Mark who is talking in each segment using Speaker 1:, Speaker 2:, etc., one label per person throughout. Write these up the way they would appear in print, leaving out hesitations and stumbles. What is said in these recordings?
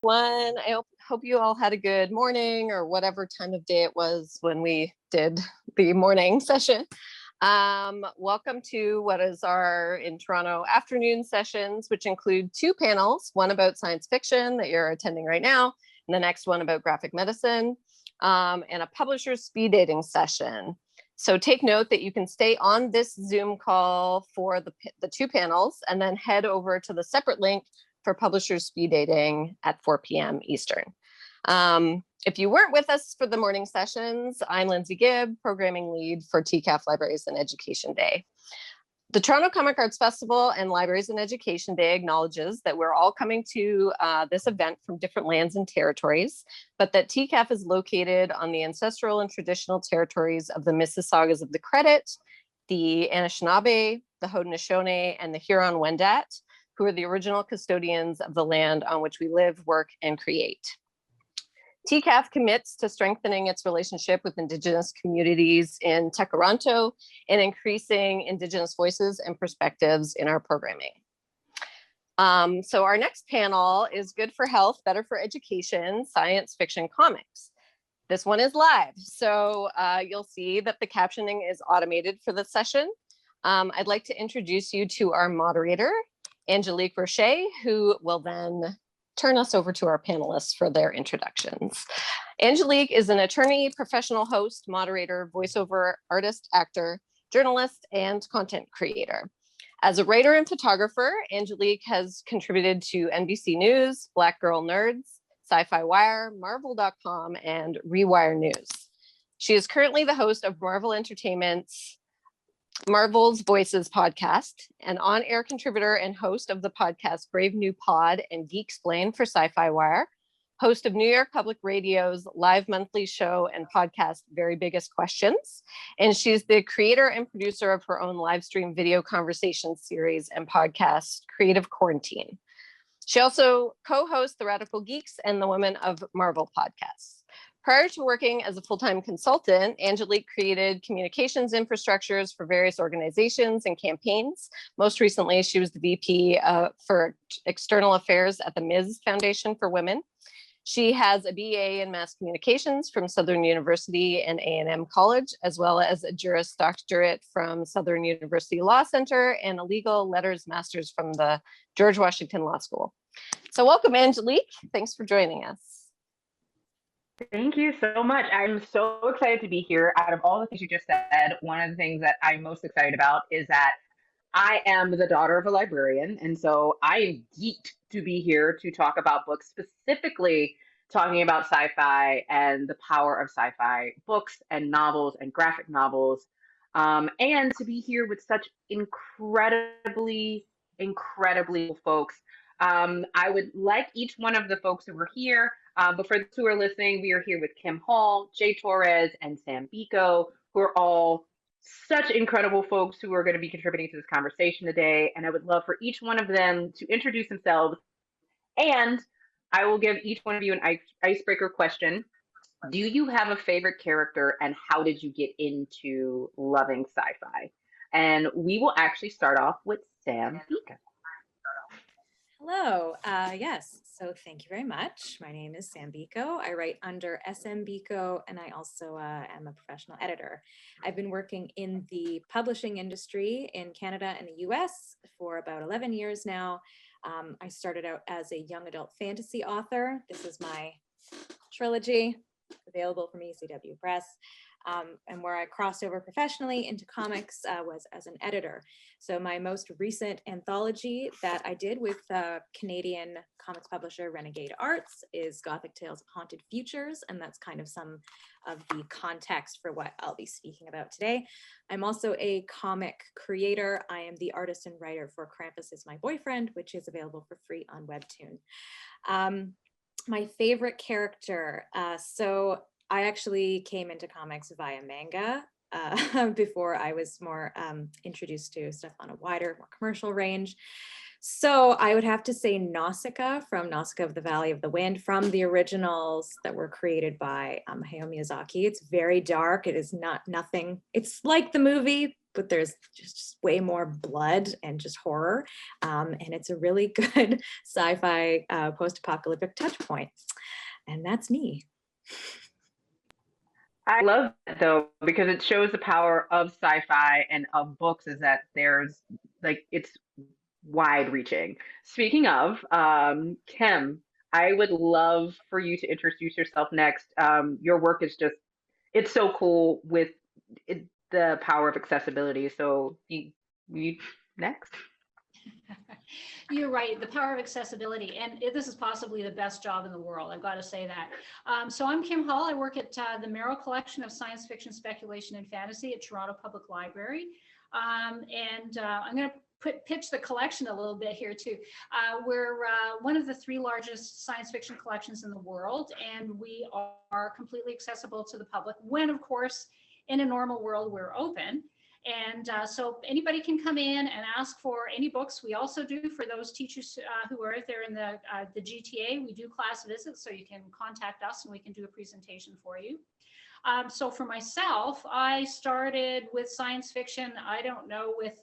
Speaker 1: One, I hope you all had a good morning or whatever time of day it was when we did the morning session. Welcome to what is our, in Toronto, afternoon sessions, which include two panels, one about science fiction that you're attending right now, and the next one about graphic medicine, and a publisher's speed dating session. So take note that you can stay on this Zoom call for the two panels and then head over to the separate link for publishers speed dating at 4 p.m. Eastern. If you weren't with us for the morning sessions, I'm Lindsay Gibb, programming lead for TCAF Libraries and Education Day. The Toronto Comic Arts Festival and Libraries and Education Day acknowledges that we're all coming to this event from different lands and territories, but that TCAF is located on the ancestral and traditional territories of the Mississaugas of the Credit, the Anishinaabe, the Haudenosaunee, and the Huron-Wendat, who are the original custodians of the land on which we live, work, and create. TCAF commits to strengthening its relationship with Indigenous communities in Tekaronto and increasing Indigenous voices and perspectives in our programming. So our next panel is Good for Health, Better for Education, Science Fiction Comics. This one is live, so you'll see that the captioning is automated for this session. I'd like to introduce you to our moderator, Angelique Roche, who will then turn us over to our panelists for their introductions. Angelique is an attorney, professional host, moderator, voiceover artist, actor, journalist, and content creator. As a writer and photographer, Angelique has contributed to NBC News, Black Girl Nerds, Sci-Fi Wire, Marvel.com, and Rewire News. She is currently the host of Marvel Entertainment's Marvel's Voices podcast, an on-air contributor and host of the podcast Brave New Pod and Geeksplain for Sci-Fi Wire, host of New York Public Radio's live monthly show and podcast Very Biggest Questions, and she's the creator and producer of her own live stream video conversation series and podcast Creative Quarantine. She also co-hosts the Radical Geeks and the Women of Marvel podcasts. Prior to working as a full-time consultant, Angelique created communications infrastructures for various organizations and campaigns. Most recently, she was the VP for External Affairs at the Ms. Foundation for Women. She has a BA in Mass Communications from Southern University and A&M College, as well as a Juris Doctorate from Southern University Law Center and a Legal Letters Master's from the George Washington Law School. So welcome, Angelique. Thanks for joining us.
Speaker 2: Thank you so much. I'm so excited to be here. Out of all the things you just said, one of the things that I'm most excited about is that I am the daughter of a librarian. And so I am geeked to be here to talk about books, specifically talking about sci-fi and the power of sci-fi books and novels and graphic novels. And to be here with such incredibly folks. I would like each one of the folks who were here, but for those who are listening, we are here with Kim Hall, Jay Torres, and Sam Beiko, who are all such incredible folks who are going to be contributing to this conversation today. And I would love for each one of them to introduce themselves. And I will give each one of you an icebreaker question. Do you have a favorite character and how did you get into loving sci-fi? And we will actually start off with Sam Beiko.
Speaker 3: Hello, yes, so thank you very much. My name is Sam Beiko. I write under SM Beiko, and I also am a professional editor. I've been working in the publishing industry in Canada and the US for about 11 years now. I started out as a young adult fantasy author. This is my trilogy, available from ECW Press. And where I crossed over professionally into comics was as an editor. So my most recent anthology that I did with Canadian comics publisher Renegade Arts is Gothic Tales of Haunted Futures, and that's kind of some of the context for what I'll be speaking about today. I'm also a comic creator. I am the artist and writer for Krampus is My Boyfriend, which is available for free on Webtoon. My favorite character, so I actually came into comics via manga. before I was more introduced to stuff on a wider, more commercial range. So I would have to say Nausicaa from Nausicaa of the Valley of the Wind, from the originals that were created by Hayao Miyazaki. It's very dark. It is nothing. It's like the movie, but there's just way more blood and just horror. And it's a really good sci-fi post-apocalyptic touch point. And that's me.
Speaker 2: I love that though, because it shows the power of sci-fi and of books is that there's like, it's wide reaching. Speaking of, Kim, I would love for you to introduce yourself next. Your work is just, it's so cool with the power of accessibility. So you next.
Speaker 4: You're right, the power of accessibility. And this is possibly the best job in the world. I've got to say that. So I'm Kim Hall. I work at the Merrill Collection of Science Fiction, Speculation, and Fantasy at Toronto Public Library. I'm going to pitch the collection a little bit here too. We're one of the 3 largest science fiction collections in the world, and we are completely accessible to the public when, of course, in a normal world, we're open. And so anybody can come in and ask for any books. We also do for those teachers who are out there in the GTA, we do class visits, so you can contact us and we can do a presentation for you. So for myself, I started with science fiction, I don't know, with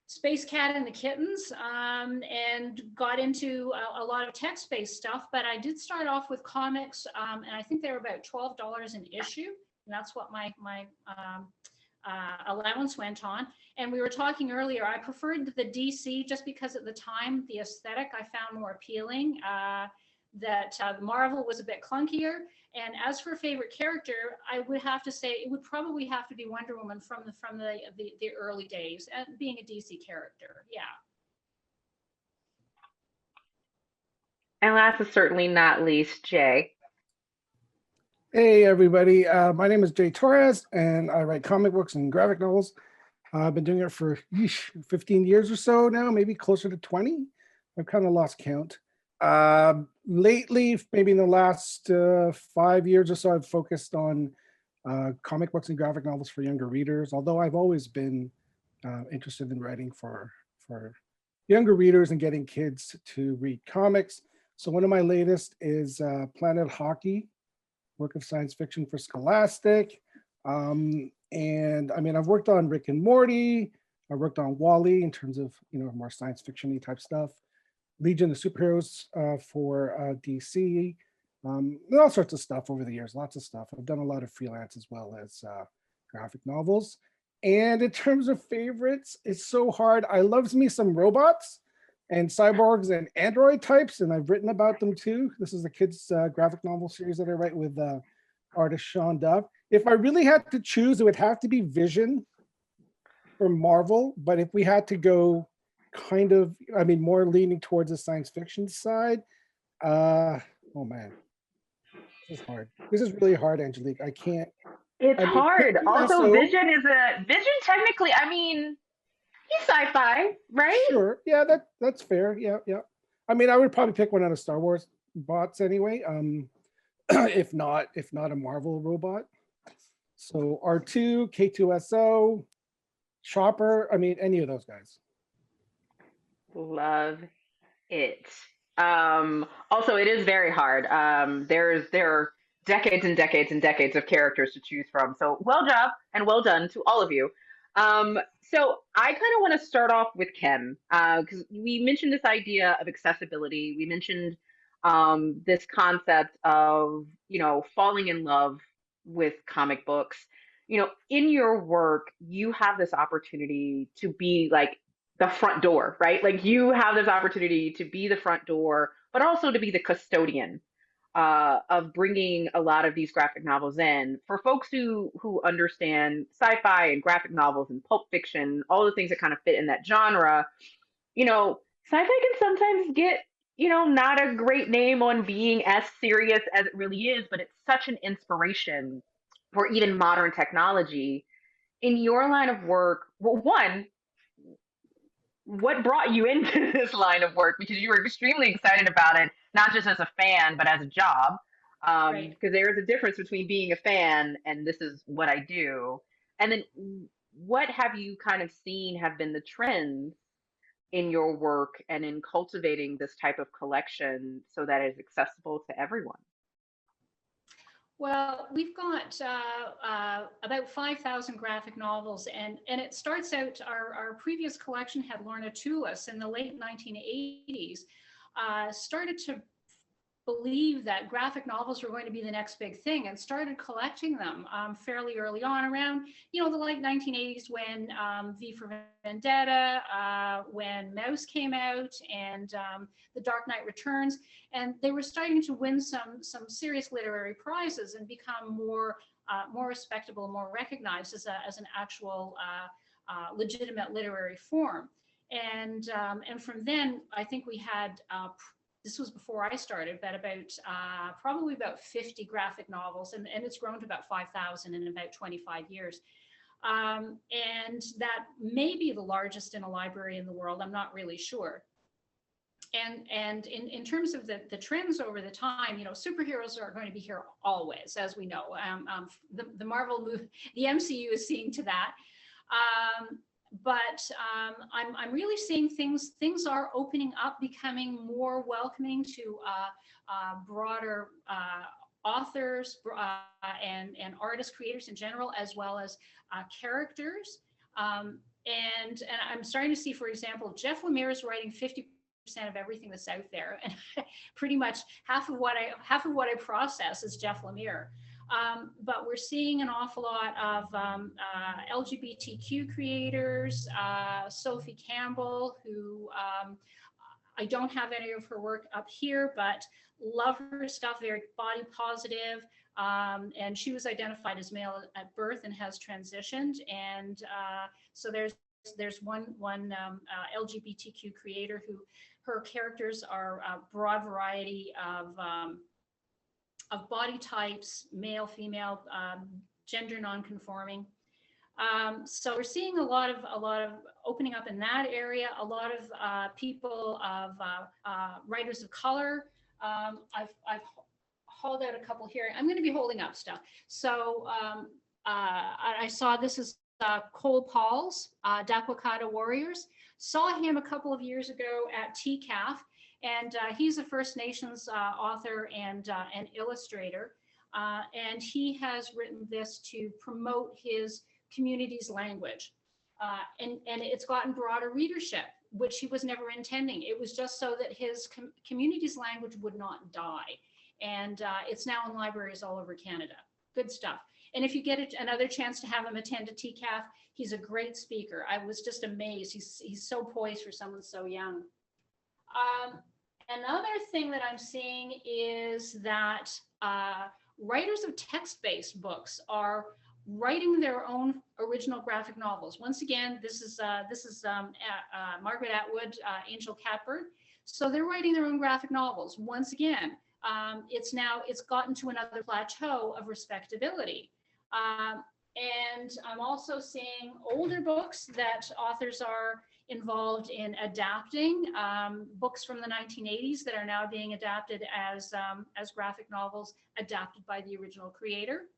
Speaker 4: Space Cat and the Kittens, and got into a lot of text-based stuff, but I did start off with comics, and I think they were about $12 an issue, and that's what my allowance went on. And we were talking earlier, I preferred the DC just because at the time, the aesthetic I found more appealing, that Marvel was a bit clunkier. And as for favorite character, I would have to say it would probably have to be Wonder Woman from the early days, and being a DC character, yeah.
Speaker 2: And last but certainly not least, Jay.
Speaker 5: Hey everybody, my name is Jay Torres and I write comic books and graphic novels. I've been doing it for 15 years or so now, maybe closer to 20. I've kind of lost count. Lately, maybe in the last 5 years or so, I've focused on comic books and graphic novels for younger readers, although I've always been interested in writing for younger readers and getting kids to read comics. So one of my latest is Planet Hockey, work of science fiction for Scholastic. And I mean, I've worked on Rick and Morty. I worked on Wall-E in terms of, more science fiction-y type stuff. Legion of Superheroes for DC. And all sorts of stuff over the years, lots of stuff. I've done a lot of freelance as well as graphic novels. And in terms of favorites, it's so hard. I love me some robots and cyborgs and android types, and I've written about them too. This is the kids' graphic novel series that I write with artist Sean Dove. If I really had to choose, it would have to be Vision from Marvel. But if we had to go kind of, more leaning towards the science fiction side, oh man, this is hard. This is really hard, Angelique. I can't.
Speaker 2: It's hard. Also, Vision technically, he's sci-fi, right?
Speaker 5: Sure. Yeah, that's fair. Yeah. I would probably pick one out of Star Wars bots anyway. If not a Marvel robot. So R2, K2SO, Chopper. Any of those guys.
Speaker 2: Love it. Also, it is very hard. There are decades and decades and decades of characters to choose from. So well job and well done to all of you. So I kind of want to start off with Kim, because we mentioned this idea of accessibility. We mentioned this concept of, falling in love with comic books. In your work, you have this opportunity to be like the front door, right? Like you have this opportunity to be the front door, but also to be the custodian of bringing a lot of these graphic novels in. For folks who understand sci-fi and graphic novels and pulp fiction, all the things that kind of fit in that genre, sci-fi can sometimes get, not a great name on being as serious as it really is, but it's such an inspiration for even modern technology. In your line of work, well, one, what brought you into this line of work? Because you were extremely excited about it, not just as a fan, but as a job. Because there is a difference between being a fan and this is what I do. And then what have you kind of seen have been the trends in your work and in cultivating this type of collection so that it's accessible to everyone?
Speaker 4: Well, we've got about 5,000 graphic novels, and it starts out, our previous collection had Lorna Toulis in the late 1980s, started to believe that graphic novels were going to be the next big thing and started collecting them fairly early on, around, you know, the late 1980s, when V for Vendetta, when Mouse came out, and The Dark Knight Returns, and they were starting to win some serious literary prizes and become more respectable, more recognized as an actual legitimate literary form. And from then, I think we had this was before I started, but about probably about 50 graphic novels, and it's grown to about 5,000 in about 25 years. And that may be the largest in a library in the world. I'm not really sure. And in terms of the trends over the time, you know, superheroes are going to be here always, as we know. The Marvel movie, the MCU is seeing to that. But I'm really seeing things are opening up, becoming more welcoming to broader authors and artists, creators in general, as well as characters. And I'm starting to see, for example, Jeff Lemire is writing 50% of everything that's out there, and pretty much half of what I process is Jeff Lemire. But we're seeing an awful lot of LGBTQ creators, Sophie Campbell, who I don't have any of her work up here, but love her stuff, very body positive. And she was identified as male at birth and has transitioned. And so there's one LGBTQ creator who, her characters are a broad variety of body types, male, female, gender non-conforming. So we're seeing a lot of opening up in that area. A lot of people of writers of color. I've hauled out a couple here. I'm going to be holding up stuff. So I saw, this is Cole Paul's Dakwakata Warriors. Saw him a couple of years ago at TCAF. And he's a First Nations author and illustrator. And he has written this to promote his community's language. And it's gotten broader readership, which he was never intending. It was just so that his community's language would not die. And it's now in libraries all over Canada. Good stuff. And if you get another chance to have him attend a TCAF, he's a great speaker. I was just amazed. He's so poised for someone so young. Another thing that I'm seeing is that writers of text-based books are writing their own original graphic novels. Once again, this is Margaret Atwood, Angel Catbird. So they're writing their own graphic novels. Once again, it's gotten to another plateau of respectability. And I'm also seeing older books that authors are involved in adapting, books from the 1980s that are now being adapted as graphic novels adapted by the original creator.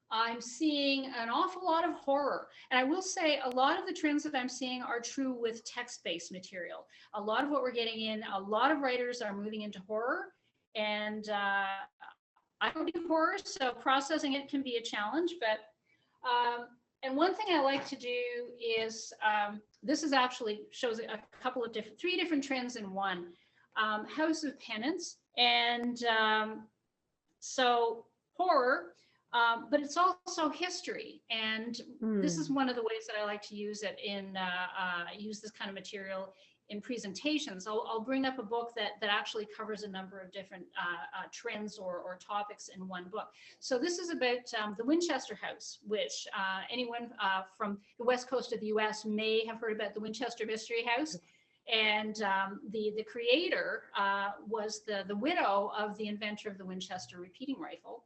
Speaker 4: I'm seeing an awful lot of horror. And I will say a lot of the trends that I'm seeing are true with text-based material. A lot of what we're getting in, a lot of writers are moving into horror. And I don't do horror, so processing it can be a challenge. But and one thing I like to do is, this is actually shows a couple of three different trends in one. House of Penance. And so horror, but it's also history. And this is one of the ways that I like to use it in, use this kind of material in presentations. I'll bring up a book that actually covers a number of different trends or topics in one book. So this is about the Winchester House, which anyone from the west coast of the US may have heard about the Winchester Mystery House. And the creator was the widow of the inventor of the Winchester repeating rifle.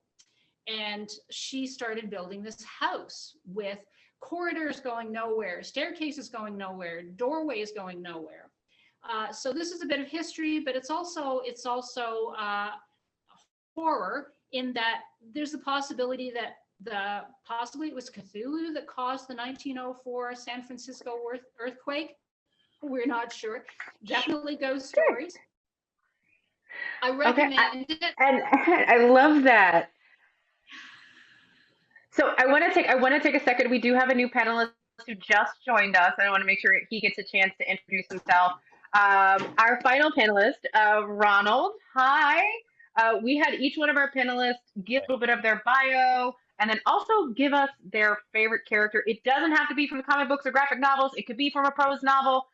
Speaker 4: And she started building this house with corridors going nowhere, staircases going nowhere, doorways going nowhere. So this is a bit of history, but it's also horror, in that there's the possibility that possibly it was Cthulhu that caused the 1904 San Francisco earthquake. We're not sure. Definitely ghost stories. I recommend it.
Speaker 2: And I love that. So I want to take a second. We do have a new panelist who just joined us, and I want to make sure he gets a chance to introduce himself. Our final panelist, Ronald. Hi. We had each one of our panelists give a little bit of their bio, and then also give us their favorite character. It doesn't have to be from comic books or graphic novels. It could be from a prose novel,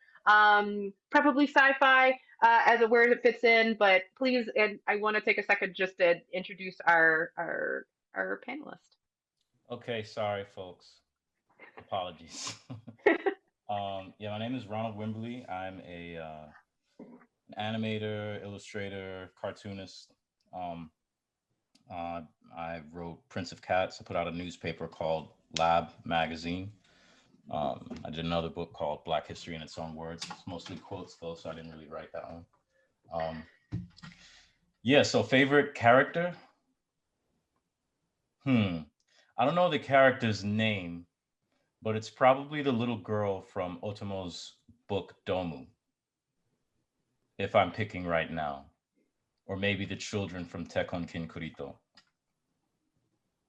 Speaker 2: preferably sci-fi, as a word it fits in. But please, and I want to take a second just to introduce our panelist.
Speaker 6: Okay, sorry, folks. Apologies. Yeah, my name is Ronald Wimberly. I'm an animator, illustrator, cartoonist. I wrote Prince of Cats. I put out a newspaper called Lab Magazine. I did another book called Black History in Its Own Words. It's mostly quotes though, so I didn't really write that one. Yeah, so favorite character? I don't know the character's name, but it's probably the little girl from Otomo's book Domu, if I'm picking right now. Or maybe the children from Tekon Kinkurito.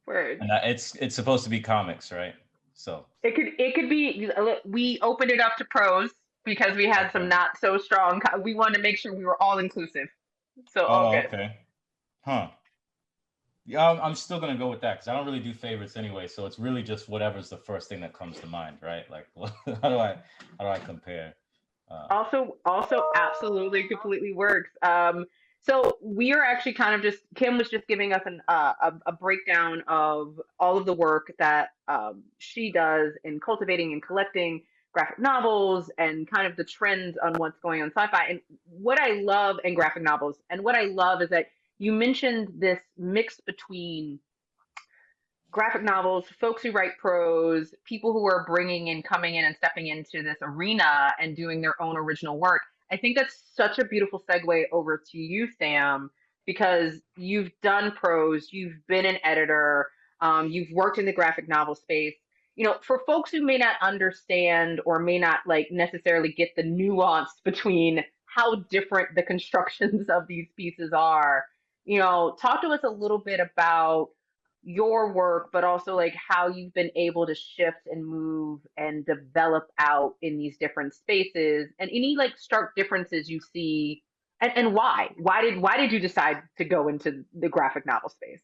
Speaker 2: Word.
Speaker 6: And it's supposed to be comics, right? So
Speaker 2: it could be. We opened it up to prose because we had some not so strong. We wanted to make sure we were all inclusive. So all good.
Speaker 6: Okay. Huh. Yeah, I'm still gonna go with that because I don't really do favorites anyway. So it's really just whatever's the first thing that comes to mind, right? Like, how do I compare?
Speaker 2: Also, absolutely, completely works. So we are actually kind of just, Kim was just giving us a breakdown of all of the work that she does in cultivating and collecting graphic novels and kind of the trends on what's going on sci-fi. And what I love in graphic novels, and what I love is that you mentioned this mix between graphic novels, folks who write prose, people who are coming in and stepping into this arena and doing their own original work. I think that's such a beautiful segue over to you, Sam, because you've done prose, you've been an editor, you've worked in the graphic novel space. You know, for folks who may not understand or may not like necessarily get the nuance between how different the constructions of these pieces are, you know, talk to us a little bit about your work, but also like how you've been able to shift and move and develop out in these different spaces, and any like stark differences you see, and why did you decide to go into the graphic novel space?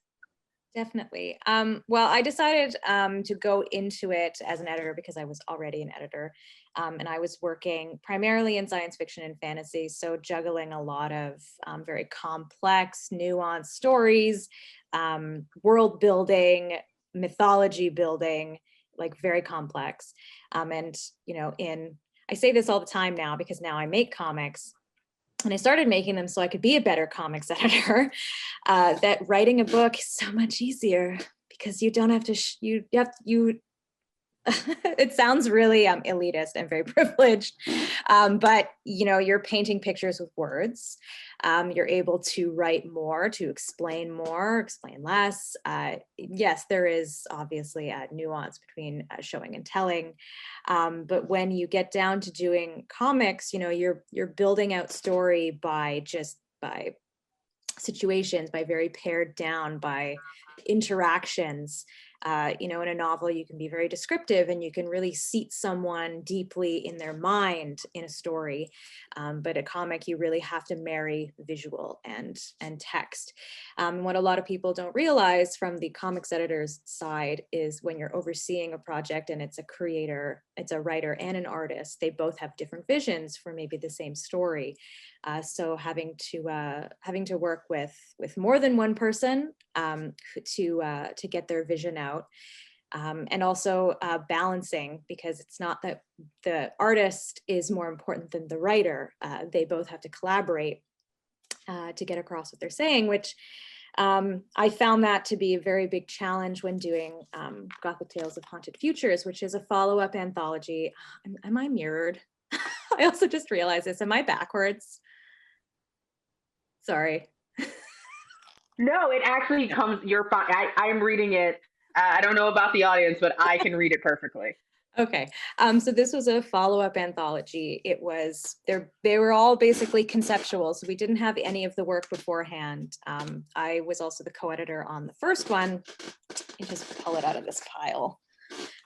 Speaker 3: Definitely. Well, I decided to go into it as an editor because I was already an editor, and I was working primarily in science fiction and fantasy, so juggling a lot of very complex, nuanced stories, world building, mythology building, like very complex. And you know, I say this all the time now because now I make comics. And I started making them so I could be a better comics editor. That writing a book is so much easier because you don't have to. It sounds really elitist and very privileged, but you know, you're painting pictures with words. You're able to write more, to explain more, explain less. Yes, there is obviously a nuance between showing and telling, but when you get down to doing comics, you know, you're building out story by situations, by very pared down, by interactions. You know, in a novel, you can be very descriptive and you can really seat someone deeply in their mind in a story. But a comic, you really have to marry visual and text. What a lot of people don't realize from the comics editor's side is when you're overseeing a project and it's a creator, it's a writer and an artist, they both have different visions for maybe the same story. So having to work with more than one person to get their vision out, and also balancing, because it's not that the artist is more important than the writer. They both have to collaborate to get across what they're saying, which I found that to be a very big challenge when doing Gothic Tales of Haunted Futures, which is a follow-up anthology. Am I mirrored? I also just realized this. Am I backwards? Sorry.
Speaker 2: No, it actually comes, you're fine. I'm reading it I don't know about the audience, but I can read it perfectly.
Speaker 3: Okay, so this was a follow-up anthology. It was, they were all basically conceptual, so we didn't have any of the work beforehand. I was also the co-editor on the first one. You just pull it out of this pile.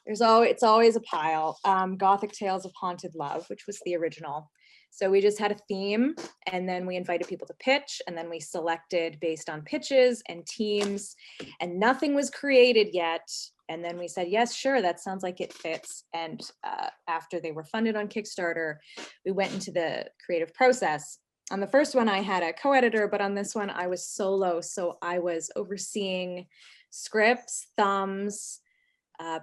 Speaker 3: It's always a pile. Gothic Tales of Haunted Love, which was the original. So we just had a theme, and then we invited people to pitch, and then we selected based on pitches and teams, and nothing was created yet. And then we said, yes, sure, that sounds like it fits. And after they were funded on Kickstarter, we went into the creative process. On the first one, I had a co-editor, but on this one, I was solo. So I was overseeing scripts, thumbs,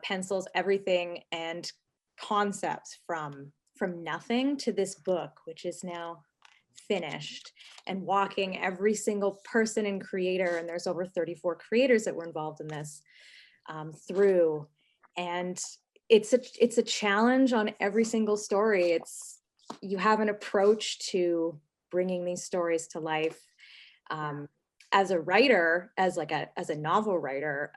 Speaker 3: pencils, everything, and concepts from nothing to this book, which is now finished, and walking every single person and creator, and there's over 34 creators that were involved in this, through. And it's a challenge on every single story. You have an approach to bringing these stories to life. As a writer, as a novel writer,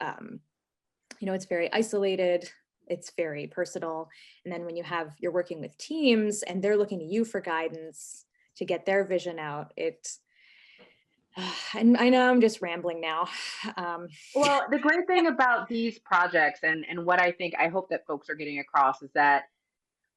Speaker 3: it's very isolated, it's very personal. And then when you're working with teams and they're looking to you for guidance to get their vision out, and I know I'm just rambling now.
Speaker 2: Well, the great thing about these projects and what I hope that folks are getting across is that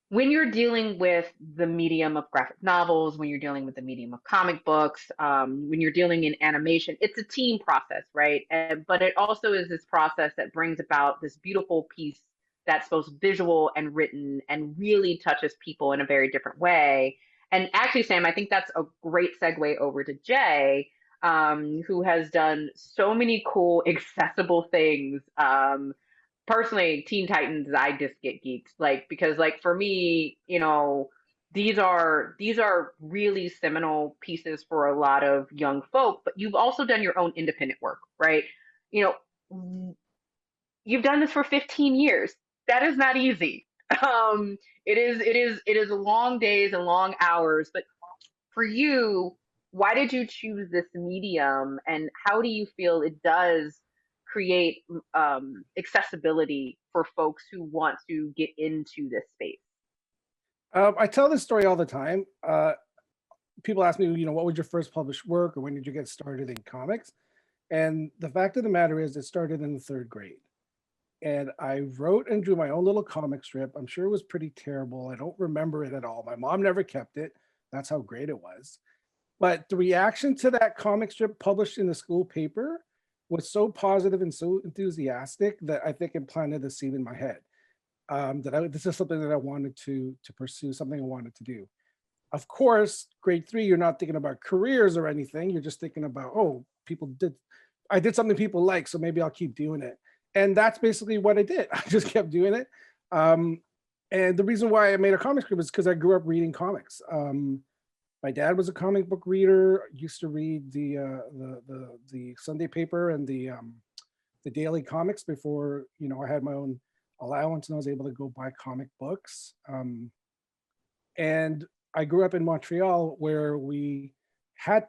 Speaker 2: when you're dealing with the medium of graphic novels, when you're dealing with the medium of comic books, when you're dealing in animation, it's a team process, right? But it also is this process that brings about this beautiful piece that's both visual and written and really touches people in a very different way. And actually, Sam, I think that's a great segue over to Jay, who has done so many cool, accessible things. Personally, Teen Titans, I just get geeked, because for me, these are really seminal pieces for a lot of young folk, but you've also done your own independent work, right? You've done this for 15 years. That is not easy. It is long days and long hours, but for you, why did you choose this medium, and how do you feel it does create accessibility for folks who want to get into this space?
Speaker 5: I tell this story all the time. People ask me, what was your first published work, or when did you get started in comics? And the fact of the matter is, it started in the 3rd grade. And I wrote and drew my own little comic strip. I'm sure it was pretty terrible. I don't remember it at all. My mom never kept it. That's how great it was. But the reaction to that comic strip published in the school paper was so positive and so enthusiastic that I think it planted the seed in my head. This is something that I wanted to pursue, something I wanted to do. Of course, grade 3, you're not thinking about careers or anything. You're just thinking about, I did something people like, so maybe I'll keep doing it. And that's basically what I did. I just kept doing it. And the reason why I made a comic strip is because I grew up reading comics. My dad was a comic book reader. Used to read the Sunday paper and the daily comics before I had my own allowance and I was able to go buy comic books. And I grew up in Montreal, where I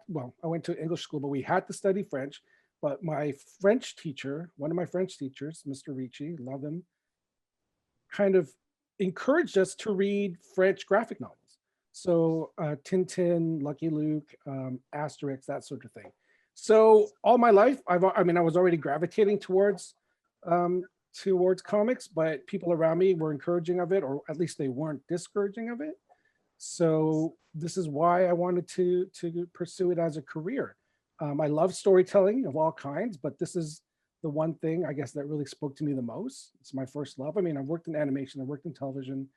Speaker 5: went to English school, but we had to study French. But my French teacher, one of my French teachers, Mr. Ricci, love him, kind of encouraged us to read French graphic novels. So Tintin, Lucky Luke, Asterix, that sort of thing. So all my life, I was already gravitating towards comics, but people around me were encouraging of it, or at least they weren't discouraging of it. So this is why I wanted to pursue it as a career. I love storytelling of all kinds, but this is the one thing I guess that really spoke to me the most. It's my first love. I've worked in animation, I've worked in television,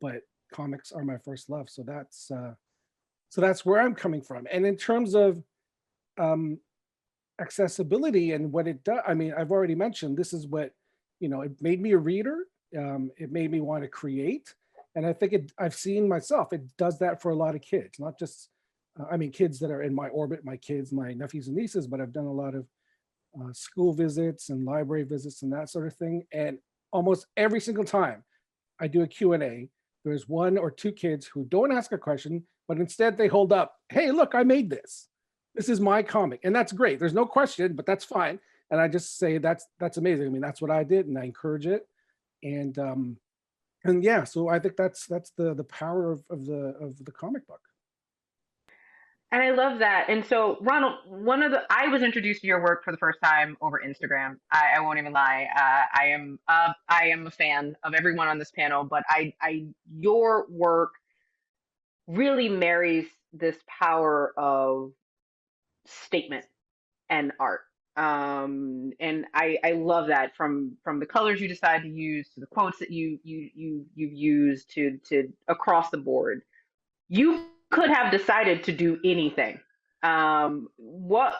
Speaker 5: but comics are my first love. So that's where I'm coming from. And in terms of accessibility and what it does, I've already mentioned, this is what, it made me a reader. It made me want to create. And I think I've seen myself, it does that for a lot of kids, not just, kids that are in my orbit, my kids, my nephews and nieces, but I've done a lot of school visits and library visits and that sort of thing. And almost every single time I do a Q&A, there's 1 or 2 kids who don't ask a question, but instead they hold up, hey, look, I made this. This is my comic. And that's great. There's no question, but that's fine. And I just say that's amazing. I mean, that's what I did, and I encourage it. And yeah, so I think that's the power of the comic book.
Speaker 2: And I love that. And so, Ronald, I was introduced to your work for the first time over Instagram. I won't even lie. I am a fan of everyone on this panel, but your work really marries this power of statement and art. And I love that, from the colors you decide to use to the quotes that you've used to across the board. You could have decided to do anything. What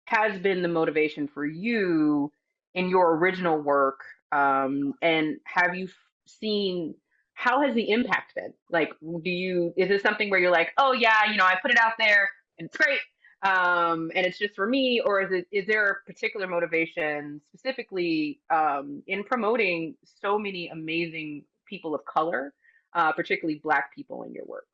Speaker 2: has been the motivation for you in your original work? And have you seen, how has the impact been? Like, is this something where you're like, oh yeah, I put it out there and it's great, and it's just for me? Or is there a particular motivation specifically in promoting so many amazing people of color, particularly Black people, in your work?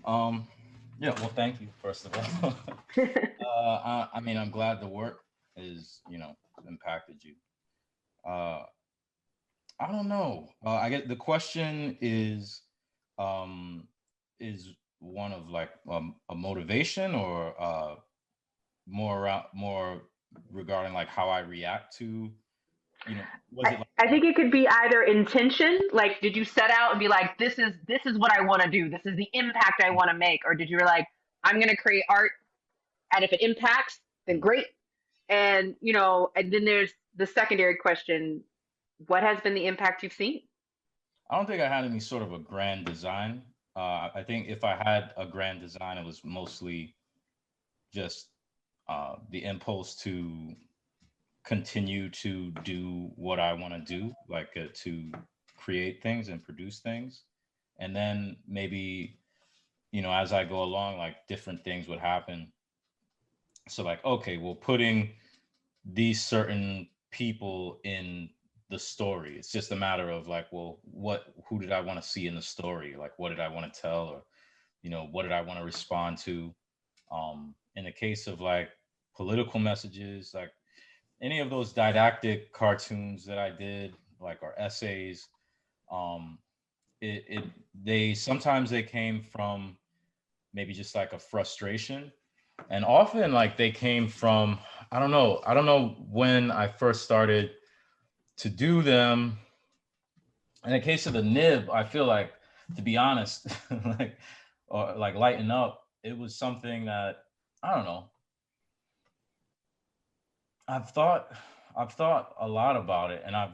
Speaker 6: Yeah, well, thank you, first of all. I mean, I'm glad the work is, impacted you. I don't know. I guess the question is one of like a motivation, or more regarding like how I react to, was it like,
Speaker 2: I think it could be either intention, like did you set out and be like, this is what I want to do, this is the impact I want to make, or did you like, I'm going to create art, and if it impacts, then great. And and then there's the secondary question, what has been the impact you've seen?
Speaker 6: I don't think I had any sort of a grand design. I think if I had a grand design, it was mostly just the impulse to continue to do what I want to do, like to create things and produce things. And then maybe, as I go along, like different things would happen. So like, okay, well, putting these certain people in the story, it's just a matter of like, well, who did I want to see in the story? Like, what did I want to tell? Or, what did I want to respond to? In the case of like political messages, like any of those didactic cartoons that I did, like, or essays, they sometimes they came from maybe just like a frustration, and often like they came from, I don't know when I first started to do them. In the case of the nib, I feel like, to be honest, like, or like Lighten Up, it was something that, I don't know, I've thought a lot about it, and I've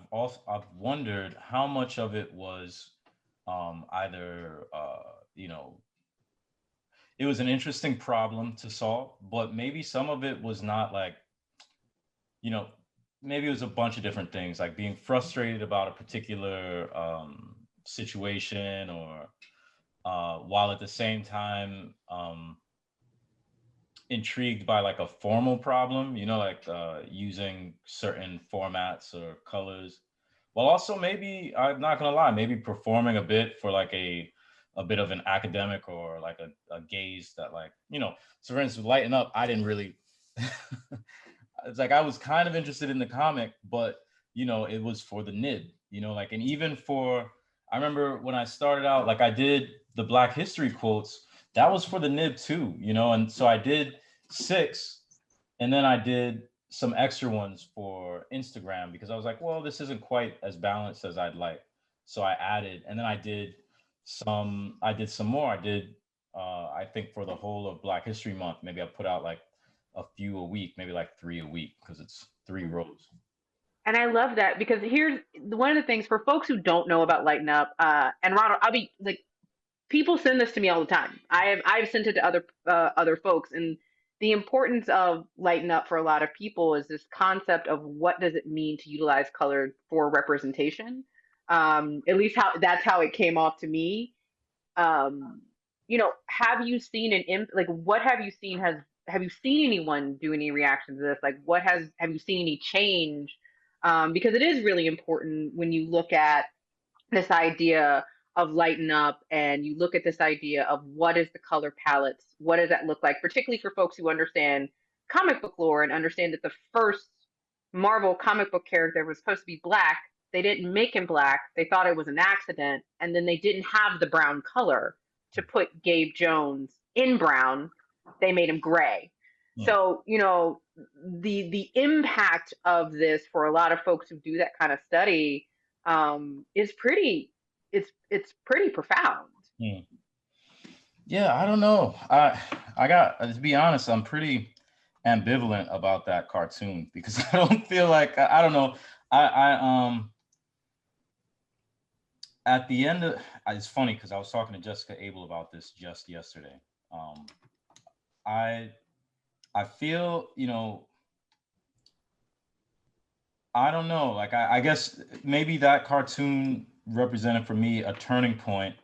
Speaker 6: wondered how much of it was either it was an interesting problem to solve, but maybe some of it was not, like, maybe it was a bunch of different things, like being frustrated about a particular situation, or while at the same time intrigued by like a formal problem, like using certain formats or colors, while also, maybe, I'm not gonna lie, maybe performing a bit for like a bit of an academic, or like a gaze that, like, so for instance, Lighten Up, I didn't really it's like I was kind of interested in the comic, but it was for the nib, like, and even for, I remember when I started out, like I did the Black History quotes, that was for the nib too, and so I did 6, and then I did some extra ones for Instagram, because I was like, well, this isn't quite as balanced as I'd like, so I added, and then I did some more. I did I think for the whole of Black History Month, maybe I put out like a few a week, maybe like 3 a week, because it's 3 rows.
Speaker 2: And I love that, because here's one of the things for folks who don't know about Lighten Up, and Ronald, I'll be like, people send this to me all the time. I've sent it to other folks, and the importance of Lighten Up for a lot of people is this concept of what does it mean to utilize color for representation. At least that's how it came off to me. Have you seen what have you seen? Have you seen anyone do any reaction to this? Like, have you seen any change? Because it is really important when you look at this idea of Lighten Up, and you look at this idea of what is the color palettes, what does that look like, particularly for folks who understand comic book lore and understand that the first Marvel comic book character was supposed to be black. They didn't make him black. They thought it was an accident. And then they didn't have the brown color to put Gabe Jones in brown. They made him gray.
Speaker 6: Yeah.
Speaker 2: So, you know, the impact of this for a lot of folks who do that kind of study is pretty, it's pretty profound.
Speaker 6: Yeah, I don't know. I got to be honest, I'm pretty ambivalent about that cartoon because I don't feel like I don't know. I at the end of it's funny because I was talking to Jessica Abel about this just yesterday. I feel, you know, I don't know, like I guess maybe that cartoon represented for me a turning point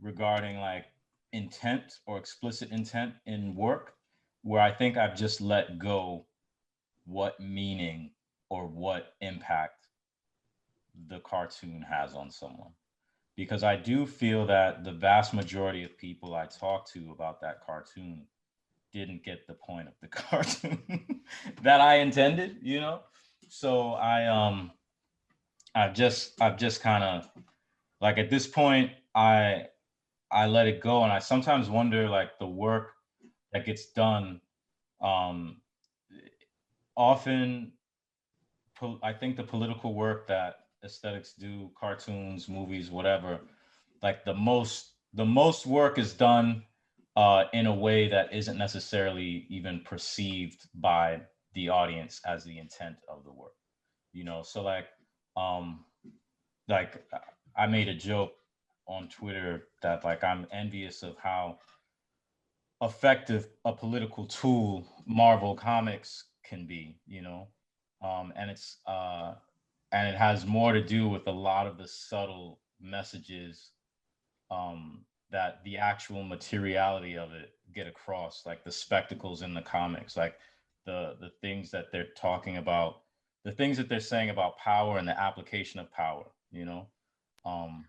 Speaker 6: regarding like intent or explicit intent in work, where I think I've just let go what meaning or what impact the cartoon has on someone. Because I do feel that the vast majority of people I talk to about that cartoon didn't get the point of the cartoon that I intended, you know? So I've just kind of like at this point, I let it go. And I sometimes wonder like the work that gets done, often I think the political work that aesthetics do, cartoons, movies, whatever, like the most work is done in a way that isn't necessarily even perceived by the audience as the intent of the work, you know? So like I made a joke on Twitter that like I'm envious of how effective a political tool Marvel Comics can be, you know? And it's and it has more to do with a lot of the subtle messages that the actual materiality of it get across, like the spectacles in the comics, like the things that they're talking about, the things that they're saying about power and the application of power, you know?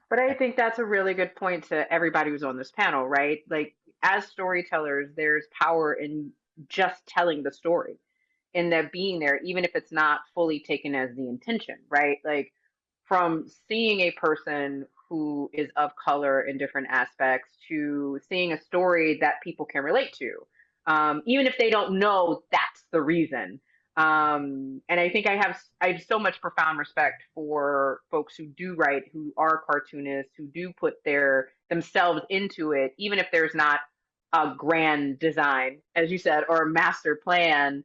Speaker 2: But I think that's a really good point to everybody who's on this panel, right? Like, as storytellers, there's power in just telling the story, in that being there, even if it's not fully taken as the intention, right? Like, from seeing a person who is of color in different aspects to seeing a story that people can relate to, even if they don't know that's the reason. And I think I have so much profound respect for folks who do write, who are cartoonists, who do put themselves into it, even if there's not a grand design, as you said, or a master plan,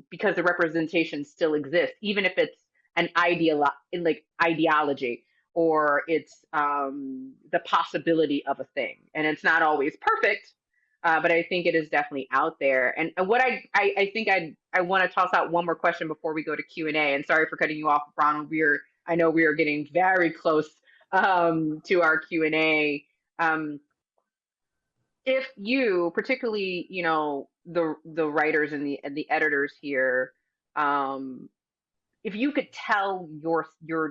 Speaker 2: because the representation still exists, even if it's an ideology, or it's the possibility of a thing, and it's not always perfect. But I think it is definitely out there. And what I think I want to toss out one more question before we go to Q&A. And sorry for cutting you off, Ronald. I know we are getting very close to our Q&A. If you, particularly, you know, the writers and the editors here, if you could tell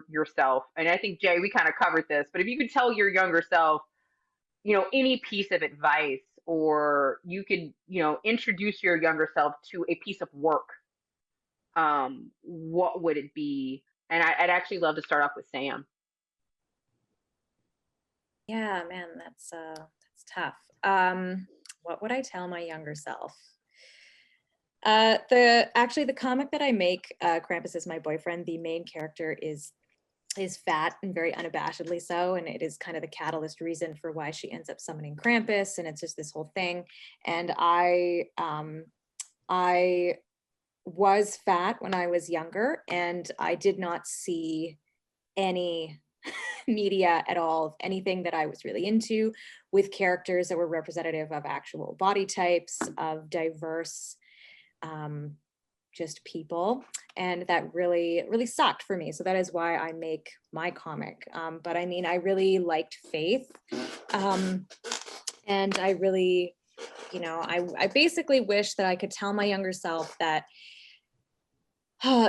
Speaker 2: yourself, and I think Jay, we kind of covered this, but if you could tell your younger self, you know, any piece of advice, or you could, you know, introduce your younger self to a piece of work, what would it be? And I'd actually love to start off with Sam.
Speaker 3: Yeah, man, that's tough. What would I tell my younger self? The comic that I make, Krampus is my boyfriend, the main character is fat and very unabashedly so, and it is kind of the catalyst reason for why she ends up summoning Krampus, and it's just this whole thing. And I was fat when I was younger, and I did not see any media at all of anything that I was really into with characters that were representative of actual body types, of diverse just people, and that really sucked for me. So that is why I make my comic. But I mean, I really liked Faith, and I really, you know, I basically wish that I could tell my younger self that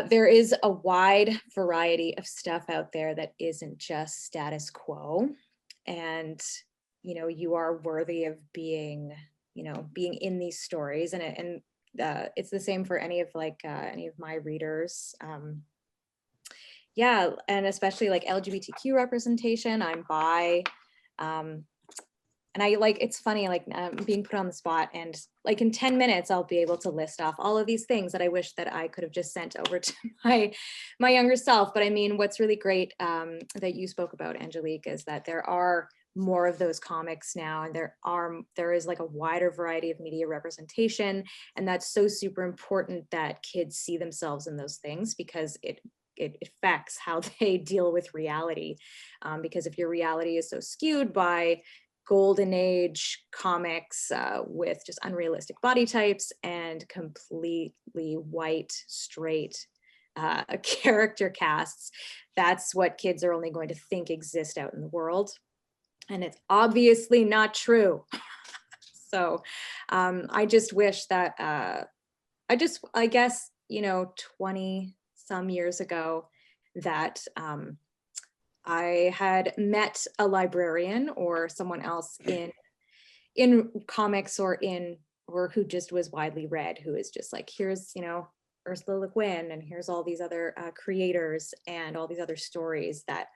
Speaker 3: there is a wide variety of stuff out there that isn't just status quo, and you are worthy of being being in these stories, and it's the same for any of my readers. Yeah, and especially like LGBTQ representation. I'm bi, and I it's funny, being put on the spot, and like in 10 minutes I'll be able to list off all of these things that I wish that I could have just sent over to my younger self. But I mean, what's really great that you spoke about, Angelique, is that there are more of those comics now, and there is like a wider variety of media representation, and that's so super important that kids see themselves in those things, because it affects how they deal with reality. Because if your reality is so skewed by golden age comics with just unrealistic body types and completely white, straight character casts, that's what kids are only going to think exist out in the world. And it's obviously not true. So I just wish that, I guess, 20 some years ago, that I had met a librarian or someone else in comics or who just was widely read, who is just like, here's, Ursula Le Guin, and here's all these other creators and all these other stories that